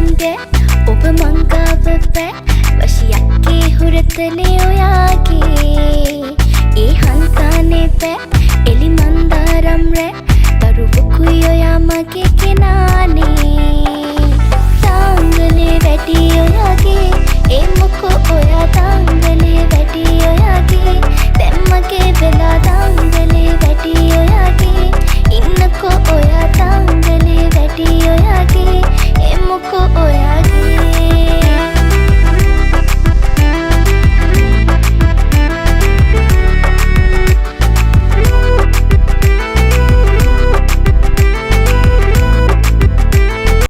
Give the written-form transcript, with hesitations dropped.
මන්ගේ ඔබ මංගාව බෑ වශියක්කේ හුරතලේ ඔයාගේ ඒ හන්තානේ බෑ එලි මන්දාරම් රෑ දරුවකුයි ඔයා මගේ කෙනානේ තාංගලේ වැඩි ඔයාගේ ඒ මොකෝ ඔයා තාංගලේ වැඩි ඔයාගේ දැන් මගේ වෙලා තාංගලේ වැඩි ඔයාගේ ඉන්නකෝ ඔයා තාංගලේ වැඩි ඔයාගේ ඒ මොකෝ ඔයා